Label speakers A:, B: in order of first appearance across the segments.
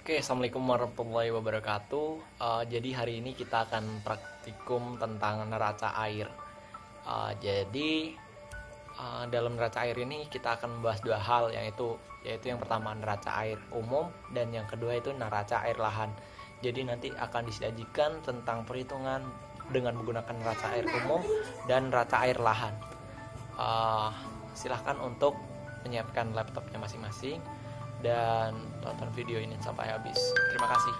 A: Oke, Assalamualaikum warahmatullahi wabarakatuh. Jadi hari ini kita akan praktikum tentang neraca air. Dalam neraca air ini kita akan membahas dua hal, yaitu yang pertama neraca air umum dan yang kedua itu neraca air lahan. Jadi nanti akan disajikan tentang perhitungan dengan menggunakan neraca air umum dan neraca air lahan. Silahkan untuk menyiapkan laptopnya masing-masing dan tonton video ini sampai habis. Terima kasih.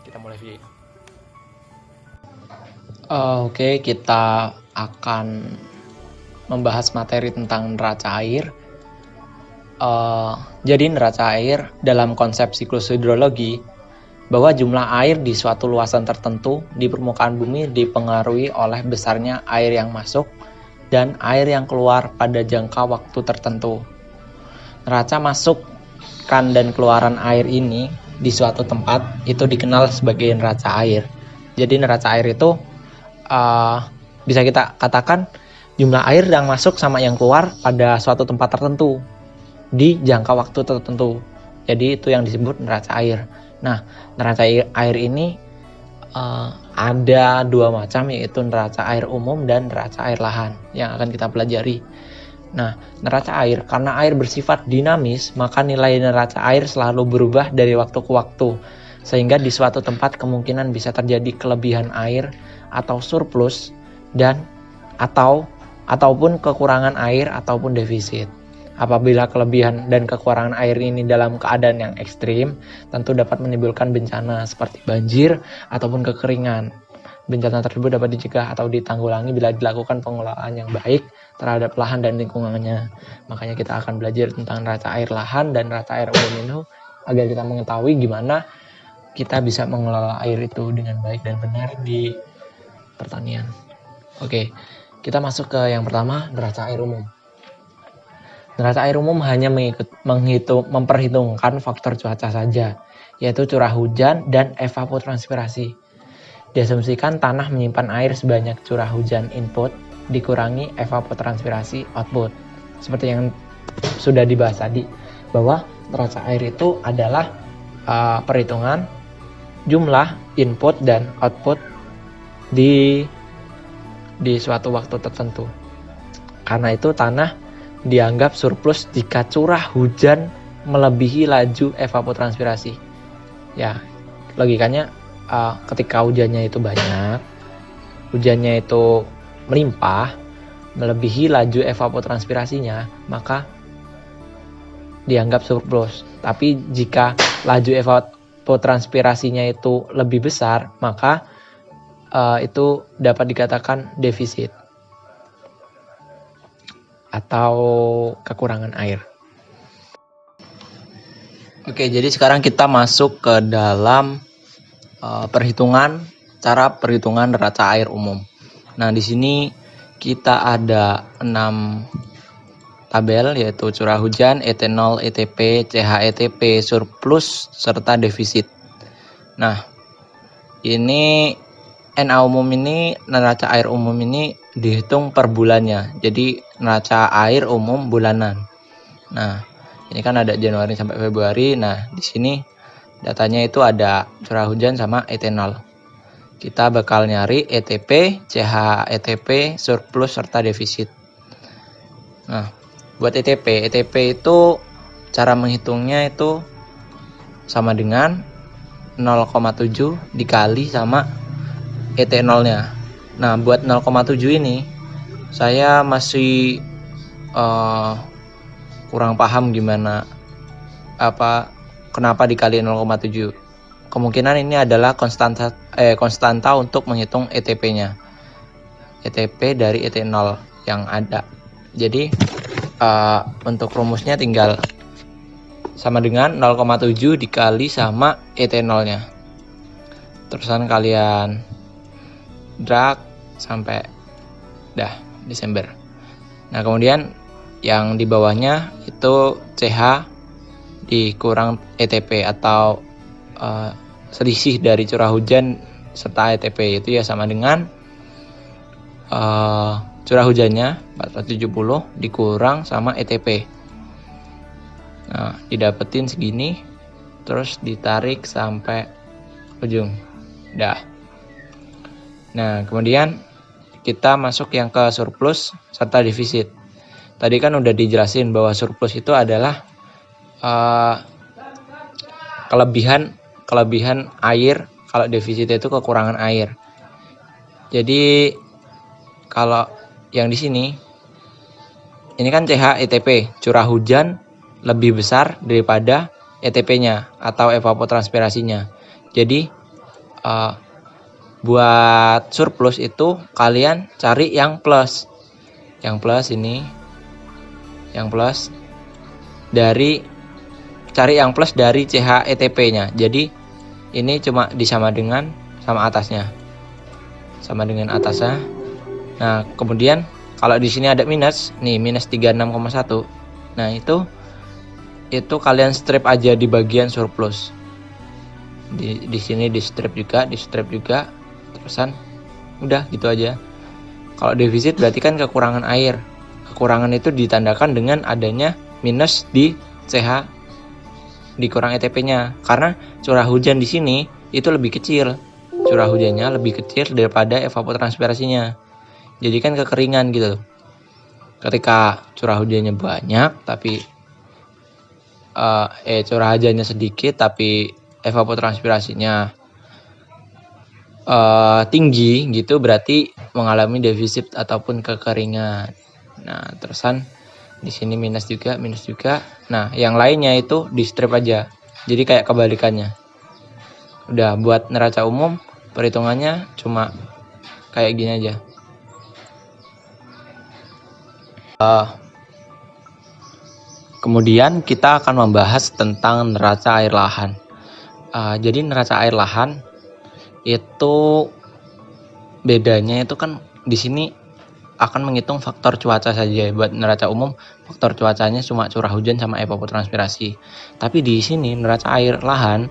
A: Kita mulai video. Oke, kita akan membahas materi tentang neraca air. Jadi neraca air dalam konsep siklus hidrologi bahwa jumlah air di suatu luasan tertentu di permukaan bumi dipengaruhi oleh besarnya air yang masuk dan air yang keluar pada jangka waktu tertentu. Neraca masukkan dan keluaran air ini di suatu tempat itu dikenal sebagai neraca air. Jadi neraca air itu bisa kita katakan jumlah air yang masuk sama yang keluar pada suatu tempat tertentu di jangka waktu tertentu. Jadi itu yang disebut neraca air. Nah, neraca air ini ada dua macam, yaitu neraca air umum dan neraca air lahan yang akan kita pelajari. Nah, neraca air, karena air bersifat dinamis, maka nilai neraca air selalu berubah dari waktu ke waktu, sehingga di suatu tempat kemungkinan bisa terjadi kelebihan air atau surplus ataupun kekurangan air ataupun defisit. Apabila kelebihan dan kekurangan air ini dalam keadaan yang ekstrim, tentu dapat menimbulkan bencana seperti banjir ataupun kekeringan. Bencana tersebut dapat dicegah atau ditanggulangi bila dilakukan pengelolaan yang baik terhadap lahan dan lingkungannya. Makanya kita akan belajar tentang neraca air lahan dan neraca air umum itu agar kita mengetahui gimana kita bisa mengelola air itu dengan baik dan benar di pertanian. Oke, kita masuk ke yang pertama, neraca air umum. Neraca air umum hanya memperhitungkan faktor cuaca saja, yaitu curah hujan dan evapotranspirasi. Diasumsikan tanah menyimpan air sebanyak curah hujan input dikurangi evapotranspirasi output. Seperti yang sudah dibahas tadi, bahwa neraca air itu adalah perhitungan jumlah input dan output di suatu waktu tertentu. Karena itu tanah dianggap surplus jika curah hujan melebihi laju evapotranspirasi. Ya, logikanya ketika hujannya itu banyak, hujannya itu melimpah, melebihi laju evapotranspirasinya, maka dianggap surplus. Tapi jika laju evapotranspirasinya itu lebih besar, maka itu dapat dikatakan defisit atau kekurangan air. Oke, jadi sekarang kita masuk ke dalam cara perhitungan neraca air umum. Nah, di sini kita ada 6 tabel, yaitu curah hujan, etanol, ETP, CHETP, surplus, serta defisit. Nah, ini NA umum ini, neraca air umum ini dihitung per bulannya. Jadi neraca air umum bulanan. Nah, ini kan ada Januari sampai Februari. Nah, di sini datanya itu ada curah hujan sama etanol. Kita bakal nyari ETP, CHETP, surplus, serta defisit. Nah, buat ETP itu cara menghitungnya itu sama dengan 0,7 dikali sama etanolnya. Nah, buat 0,7 ini saya masih kurang paham kenapa dikali 0,7. Kemungkinan ini adalah konstanta untuk menghitung ETP-nya. ETP dari etanol yang ada. Jadi untuk rumusnya tinggal sama dengan 0,7 dikali sama etanolnya. Terusan kalian drag sampai Desember. Nah, kemudian yang di bawahnya itu CH dikurang ETP atau selisih dari curah hujan serta ETP, itu ya sama dengan curah hujannya 470 dikurang sama ETP. Nah, didapetin segini. terus ditarik sampai ujung. Dah. Nah, kemudian kita masuk yang ke surplus serta defisit. Tadi kan udah dijelasin bahwa surplus itu adalah kelebihan air, kalau defisit itu kekurangan air. Jadi kalau yang di sini ini kan CH/ETP, curah hujan lebih besar daripada ETP-nya atau evapotranspirasinya. Jadi buat surplus itu kalian cari yang plus. Yang plus ini, yang plus dari cari yang plus dari CH/ETP-nya. Jadi ini cuma sama atasnya. Sama dengan atasnya. Nah, kemudian kalau di sini ada minus, nih minus 36,1. Nah, itu kalian strip aja di bagian surplus. Di sini di strip juga, terusan udah gitu aja. Kalau defisit berarti kan kekurangan air. Kekurangan itu ditandakan dengan adanya minus di CH dikurang ETP-nya, karena curah hujan di sini itu lebih kecil. Curah hujannya lebih kecil daripada evapotranspirasinya. Jadi kan kekeringan gitu. Ketika curah hujannya banyak tapi curah hujannya sedikit tapi evapotranspirasinya tinggi gitu, berarti mengalami defisit ataupun kekeringan. Nah, terusan di sini minus juga. Nah, yang lainnya itu di strip aja. Jadi kayak kebalikannya. Udah, buat neraca umum perhitungannya cuma kayak gini aja. Kemudian kita akan membahas tentang neraca air lahan. Jadi neraca air lahan itu bedanya itu kan di sini akan menghitung faktor cuaca saja. Buat neraca umum faktor cuacanya cuma curah hujan sama evapotranspirasi. Tapi di sini neraca air lahan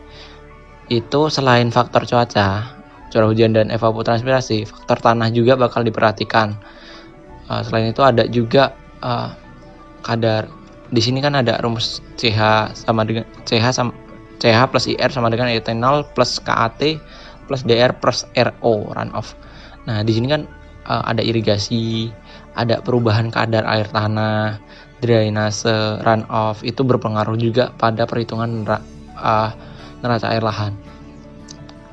A: itu selain faktor cuaca, curah hujan dan evapotranspirasi, faktor tanah juga bakal diperhatikan. Selain itu ada juga kadar. Di sini kan ada rumus CH plus IR sama dengan etanol plus KAT plus DR plus RO runoff. Nah, di sini kan ada irigasi, ada perubahan kadar air tanah, drainase, runoff, itu berpengaruh juga pada perhitungan neraca air lahan.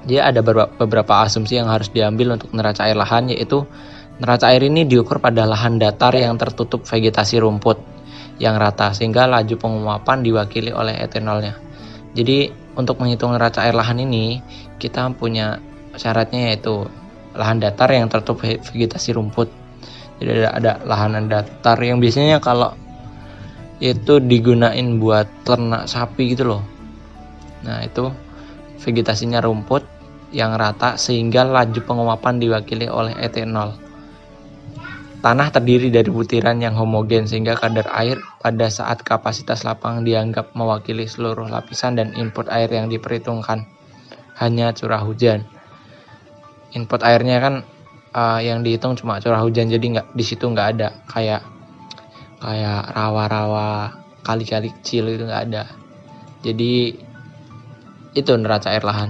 A: Jadi ada beberapa asumsi yang harus diambil untuk neraca air lahan, yaitu neraca air ini diukur pada lahan datar yang tertutup vegetasi rumput yang rata sehingga laju penguapan diwakili oleh etanolnya. Jadi untuk menghitung neraca air lahan ini kita punya syaratnya, yaitu lahan datar yang tertutup vegetasi rumput. Jadi ada lahan datar yang biasanya kalau itu digunain buat ternak sapi gitu loh. Nah, itu vegetasinya rumput yang rata sehingga laju penguapan diwakili oleh etanol. Tanah terdiri dari butiran yang homogen sehingga kadar air pada saat kapasitas lapang dianggap mewakili seluruh lapisan, dan input air yang diperhitungkan hanya curah hujan. Input airnya kan yang dihitung cuma curah hujan, jadi di situ nggak ada kayak rawa-rawa, kali-kali kecil, itu nggak ada. Jadi itu neraca air lahan.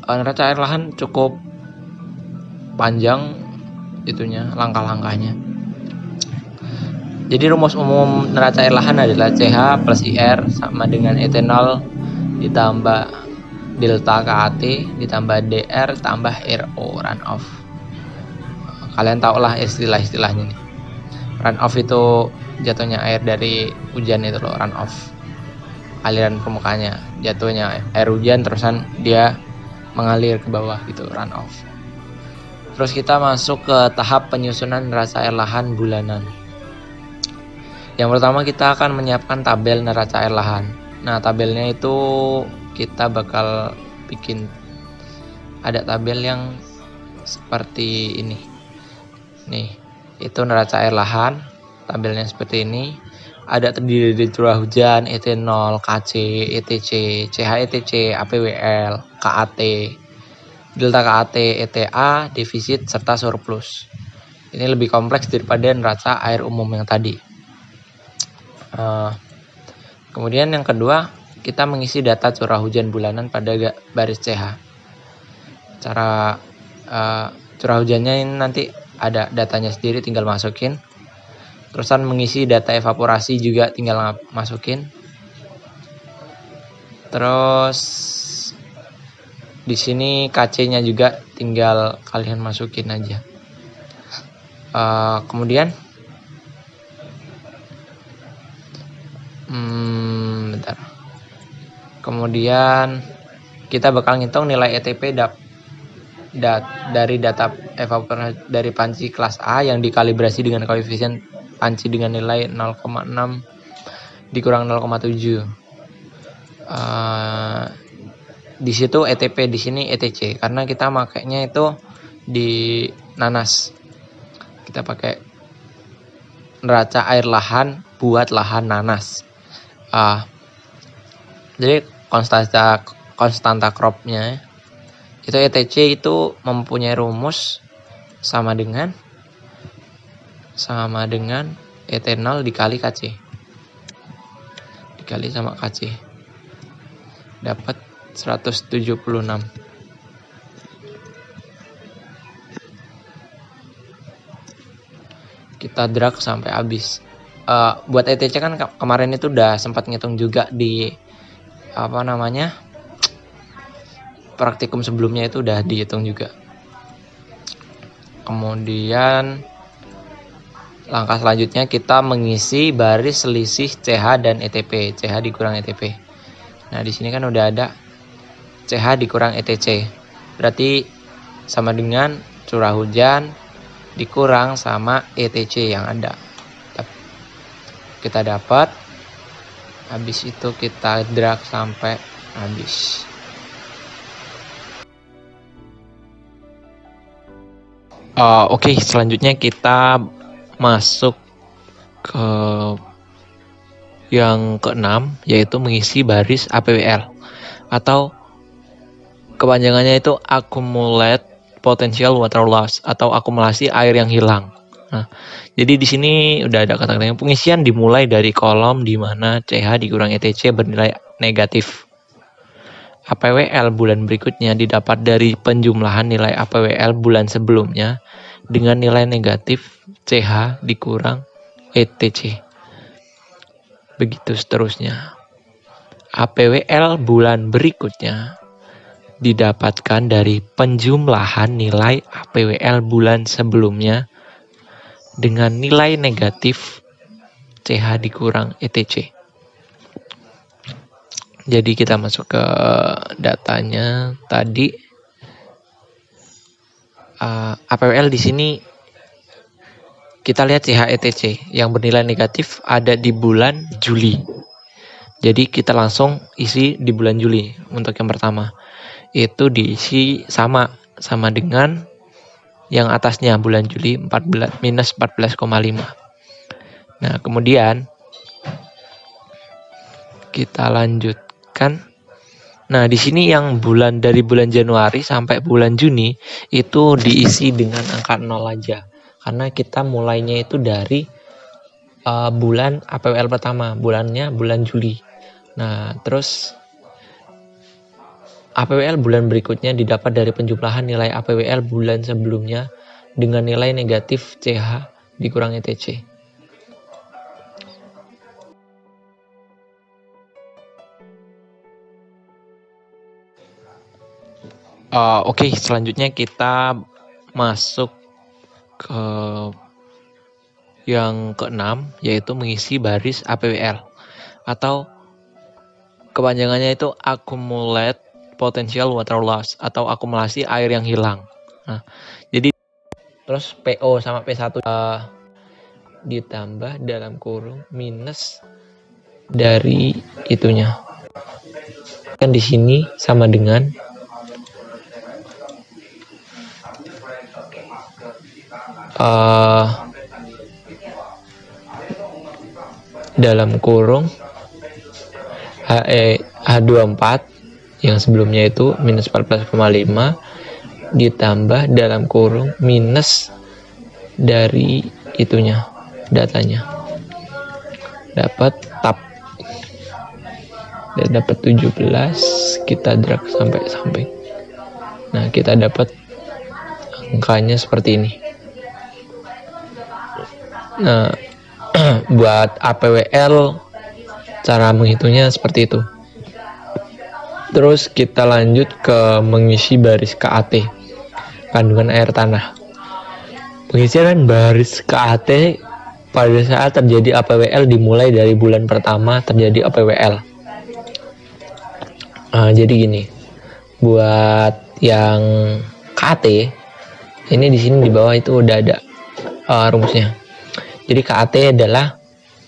A: Neraca air lahan cukup panjang itunya, langkah-langkahnya. Jadi rumus umum neraca air lahan adalah CH plus IR sama dengan etanol ditambah delta KAT ditambah DR tambah RO runoff. Kalian tau lah istilah-istilahnya nih. Runoff itu jatuhnya air dari hujan itu loh, runoff. Aliran permukaannya, jatuhnya air hujan terusan dia mengalir ke bawah gitu, runoff. Terus kita masuk ke tahap penyusunan neraca air lahan bulanan. Yang pertama kita akan menyiapkan tabel neraca air lahan. Nah, tabelnya itu kita bakal bikin ada tabel yang seperti ini. Nih, itu neraca air lahan. Tabelnya seperti ini. Ada terdiri dari curah hujan, etanol, KC, ETC, CH/ETC, APWL, KAT, delta KAT, ETA, defisit, serta surplus. Ini lebih kompleks daripada neraca air umum yang tadi. Kemudian yang kedua, kita mengisi data curah hujan bulanan pada baris CH. Cara curah hujannya ini nanti ada datanya sendiri, tinggal masukin. Terusan mengisi data evaporasi juga tinggal masukin. Terus di sini KC-nya juga tinggal kalian masukin aja. Kemudian bentar. Kemudian kita bakal ngitung nilai ETP dari data evaporasi dari panci kelas A yang dikalibrasi dengan koefisien panci dengan nilai 0,6 dikurang 0,7. Di situ ETP, di sini ETC, karena kita makainya itu di nanas. Kita pakai neraca air lahan buat lahan nanas. Jadi konstanta cropnya itu ETC itu mempunyai rumus sama dengan etanol dikali KC, dikali sama KC, dapat 176. Kita drag sampai habis. Buat ETC kan kemarin itu udah sempat ngitung juga di praktikum sebelumnya, itu udah dihitung juga. Kemudian langkah selanjutnya kita mengisi baris selisih CH dan ETP, CH dikurang ETP. Nah, di sini kan udah ada CH dikurang ETC. Berarti sama dengan curah hujan dikurang sama ETC yang ada. Kita dapat, habis itu kita drag sampai habis. Oke, selanjutnya kita masuk ke yang keenam, yaitu mengisi baris APWL atau kepanjangannya itu Accumulate Potential Water Loss atau akumulasi air yang hilang. Nah, jadi di sini udah ada kata-katanya. Pengisian dimulai dari kolom di mana CH dikurang ETC bernilai negatif. APWL bulan berikutnya didapat dari penjumlahan nilai APWL bulan sebelumnya dengan nilai negatif CH dikurang ETC. Begitu seterusnya. APWL bulan berikutnya didapatkan dari penjumlahan nilai APWL bulan sebelumnya dengan nilai negatif CH dikurang ETC. Jadi kita masuk ke datanya tadi. APWL di sini kita lihat CH ETC yang bernilai negatif ada di bulan Juli. Jadi kita langsung isi di bulan Juli. Untuk yang pertama itu diisi sama dengan yang atasnya bulan Juli minus 14,5. Nah, kemudian kita lanjutkan. Nah, di sini yang dari bulan Januari sampai bulan Juni itu diisi dengan angka 0 aja. Karena kita mulainya itu dari bulan APWL pertama, bulan Juli. Nah, terus APWL bulan berikutnya didapat dari penjumlahan nilai APWL bulan sebelumnya dengan nilai negatif CH dikurang ETC. Oke, selanjutnya kita masuk ke yang keenam, yaitu mengisi baris APWL atau kepanjangannya itu Accumulate Potential Water Loss atau akumulasi air yang hilang. Nah, jadi terus PO sama P1 ditambah dalam kurung minus dari itunya. Kan di sini sama dengan dalam kurung H24 yang sebelumnya itu minus 14,5 ditambah dalam kurung minus dari itunya, datanya, dapat tab. dan dapat 17, kita drag sampai samping. Nah, kita dapat angkanya seperti ini. Nah, buat APWL cara menghitungnya seperti itu. Terus kita lanjut ke mengisi baris KAT, kandungan air tanah. Pengisian baris KAT pada saat terjadi APWL dimulai dari bulan pertama terjadi APWL. Jadi gini, buat yang KAT ini di sini di bawah itu udah ada rumusnya. Jadi KAT adalah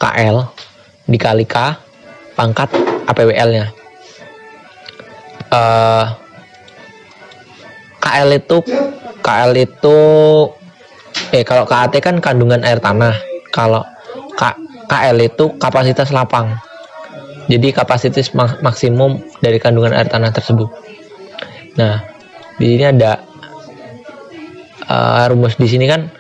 A: KL dikali K pangkat APWL-nya. KL itu kalau KAT kan kandungan air tanah. Kalau KL itu kapasitas lapang. Jadi kapasitas maksimum dari kandungan air tanah tersebut. Nah, di sini ada rumus di sini kan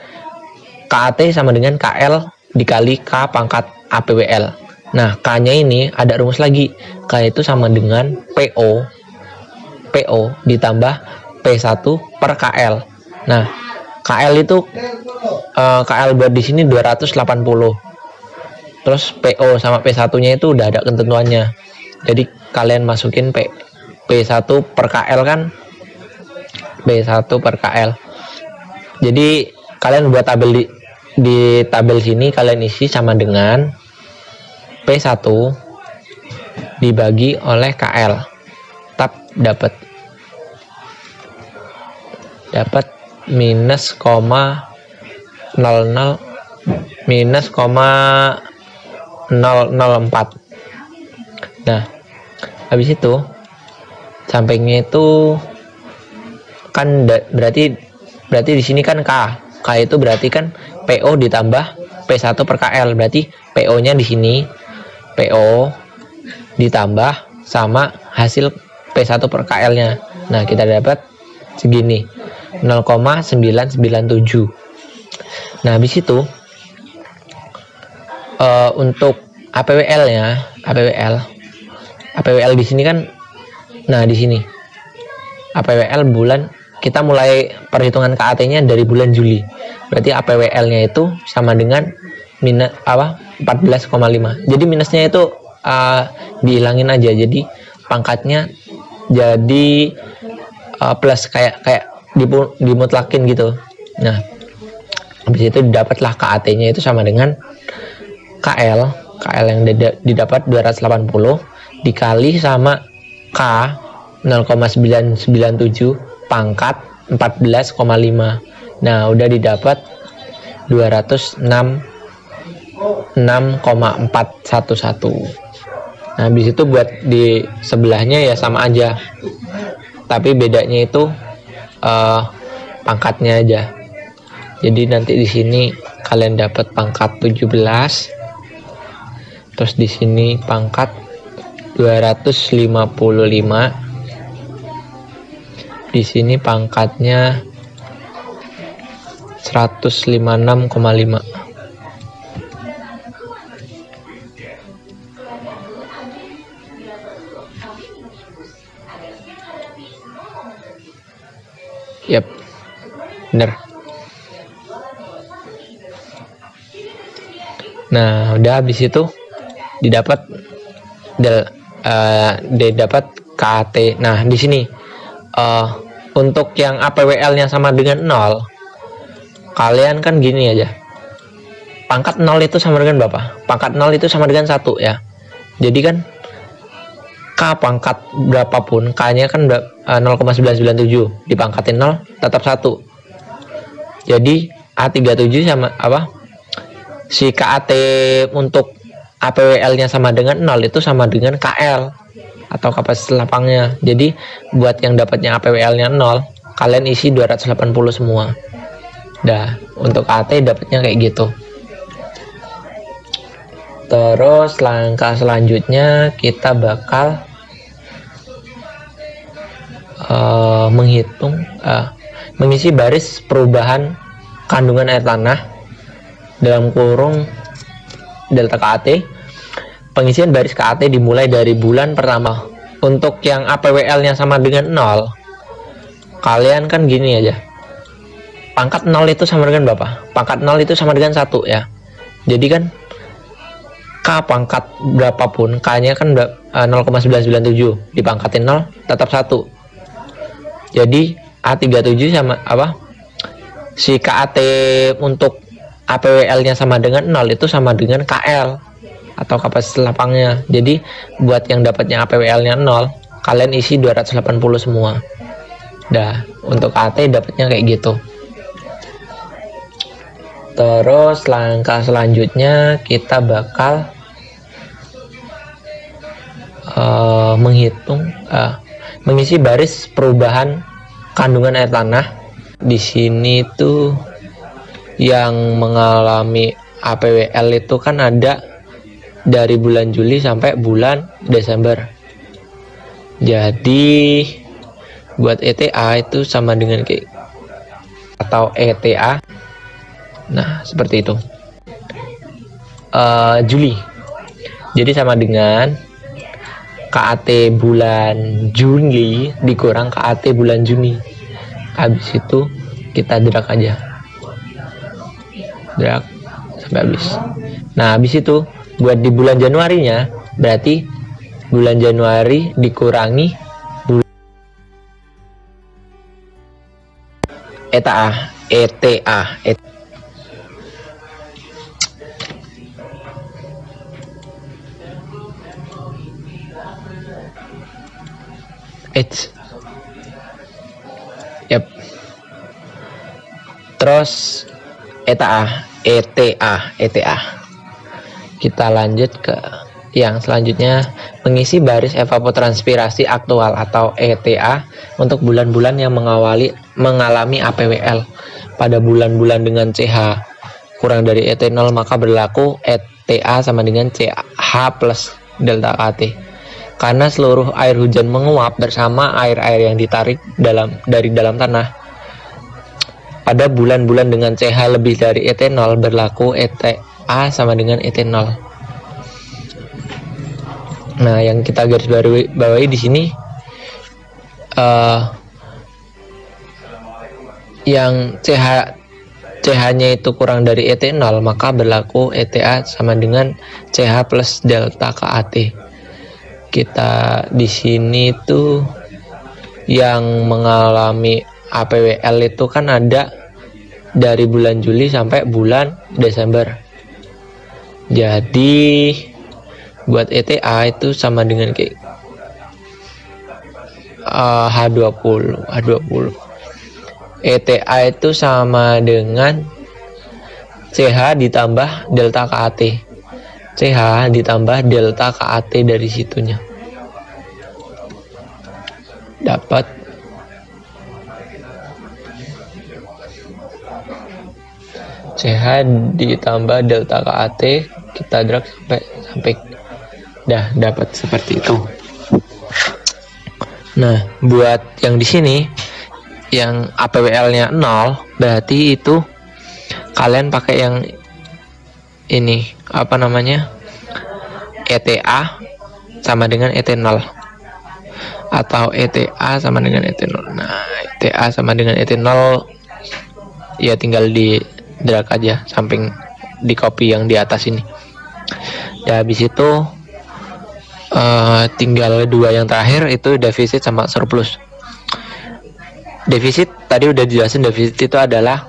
A: KAT sama dengan KL dikali K pangkat APWL. Nah, K-nya ini ada rumus lagi. K itu sama dengan PO ditambah P1 per KL. Nah, KL itu KL buat di sini 280. Terus PO sama P1-nya itu udah ada ketentuannya. Jadi kalian masukin P1 per KL kan? P1 per KL. Jadi kalian buat tabel di tabel sini kalian isi sama dengan P1 dibagi oleh KL. Dapat minus 0,004. Nah, habis itu sampingnya itu kan berarti di sini kan K itu berarti kan PO ditambah P1 per KL, berarti PO-nya di sini PO ditambah sama hasil P1 per KL-nya. Nah, kita dapat segini 0,997. Nah, habis itu untuk APWL di sini kan, nah di sini APWL bulan, kita mulai perhitungan KAT-nya dari bulan Juli. Berarti APWL-nya itu sama dengan minus 14,5. Jadi minusnya itu dihilangin aja. Jadi pangkatnya jadi plus kayak dimutlakin gitu. Nah, habis itu didapatlah KAT-nya itu sama dengan KL yang didapat 280 dikali sama K 0,997 pangkat 14,5. Nah, udah didapat 206,411. Nah, habis itu buat di sebelahnya ya sama aja, tapi bedanya itu pangkatnya aja. Jadi nanti di sini kalian dapat pangkat 17, terus di sini pangkat 255, di sini pangkatnya 156,5. Yap, bener. Nah, udah habis itu didapat KAT. Nah, di sini untuk yang APWL-nya sama dengan 0, kalian kan gini aja. Pangkat 0 itu sama dengan berapa? Pangkat 0 itu sama dengan 1 ya. Jadi kan K pangkat berapapun, K-nya kan 0,997, dipangkatin 0 tetap 1. Jadi A37 sama si KAT untuk APWL-nya sama dengan 0 itu sama dengan KL atau kapasitas lapangnya. Jadi buat yang dapatnya APWL-nya 0, kalian isi 280 semua. Dah, untuk AT dapatnya kayak gitu. Terus langkah selanjutnya kita bakal mengisi baris perubahan kandungan air tanah dalam kurung delta KAT
B: pengisian baris KAT dimulai dari bulan pertama. Untuk yang APWL-nya sama dengan 0, kalian kan gini aja. Pangkat 0 itu sama dengan berapa? Pangkat 0 itu sama dengan 1 ya. Jadi kan K pangkat berapapun, K-nya kan 0,997, dipangkatin 0 tetap 1. Jadi A37 sama apa? Si KAT untuk APWL-nya sama dengan 0 itu sama dengan KL atau kapasitas lapangnya. Jadi buat yang dapatnya APWL-nya 0, kalian isi 280 semua. Dah, untuk KAT dapatnya kayak gitu. Terus langkah selanjutnya kita bakal mengisi baris perubahan kandungan air tanah. Di sini tuh yang mengalami APWL itu kan ada dari bulan Juli sampai bulan Desember. Jadi buat ETA itu sama dengan kayak atau ETA. Nah, seperti itu. Juli. Jadi sama dengan KAT bulan Juli dikurang KAT bulan Juni. Habis itu kita drag aja. Drag sampai habis. Nah, habis itu buat di bulan Januarinya berarti bulan Januari dikurangi bulan ETA. Yep. Terus ETA. Kita lanjut ke yang selanjutnya, mengisi baris evapotranspirasi aktual atau ETA untuk bulan-bulan yang mengalami APWL pada bulan-bulan dengan CH kurang dari ET0, maka berlaku ETA sama dengan CH plus delta KT. Karena seluruh air hujan menguap bersama air-air yang ditarik dari dalam tanah. Pada bulan-bulan dengan CH lebih dari ET0 berlaku ETA sama dengan ET0. Nah, yang kita garis bawahi di sini yang CH-nya itu kurang dari ET0, maka berlaku ETA sama dengan CH plus delta KAT. Kita di sini tuh yang mengalami APWL itu kan ada dari bulan Juli sampai bulan Desember. Jadi buat ETA itu sama dengan kayak H20. ETA itu sama dengan CH ditambah delta KAT. CH ditambah delta KAT dari situnya. Dapat CH ditambah delta KAT, kita drag sampai dah dapat seperti itu. Nah, buat yang di sini yang APWL-nya 0, berarti itu kalian pakai yang ini apa namanya, ETA sama dengan ET0 atau ETA sama dengan ET0. Nah, ETA sama dengan ET0 ya tinggal di drag aja samping di copy yang di atas ini. Ya, habis itu tinggal dua yang terakhir itu defisit sama surplus. Defisit tadi udah dijelasin, defisit itu adalah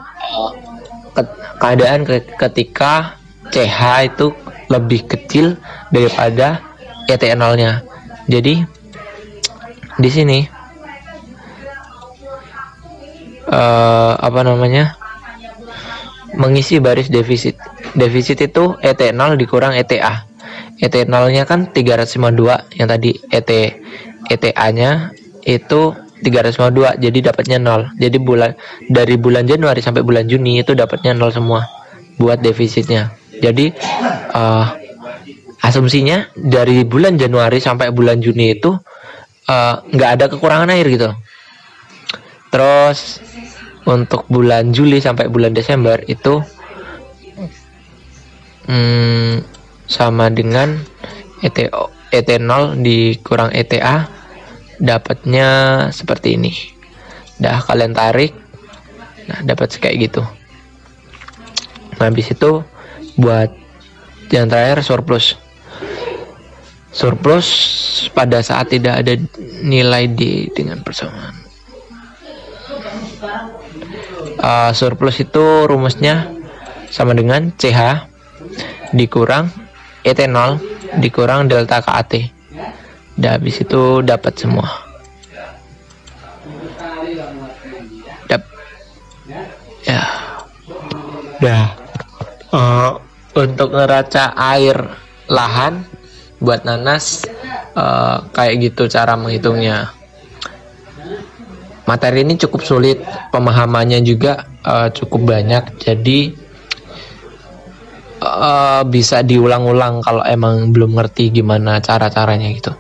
B: keadaan ketika CH itu lebih kecil daripada ET0-nya. Jadi di sini apa namanya, mengisi baris defisit. Defisit itu ET0 dikurang ETA. ET0-nya kan 352, yang tadi ETA-nya itu 352, jadi dapatnya 0. Jadi dari bulan Januari sampai bulan Juni itu dapatnya 0 semua buat defisitnya. Jadi asumsinya dari bulan Januari sampai bulan Juni itu nggak ada kekurangan air gitu. Terus untuk bulan Juli sampai bulan Desember itu sama dengan ET0 dikurang ETA, dapatnya seperti ini. Dah kalian tarik, nah dapat kayak gitu. Nah, habis itu buat yang terakhir surplus pada saat tidak ada nilai D dengan persamaan. Surplus itu rumusnya sama dengan CH dikurang ET0 dikurang delta KAT. Dan habis itu dapat semua. Ya. Untuk neraca air lahan buat nanas kayak gitu cara menghitungnya. Materi ini cukup sulit, pemahamannya juga cukup banyak, jadi bisa diulang-ulang kalau emang belum ngerti gimana cara-caranya gitu.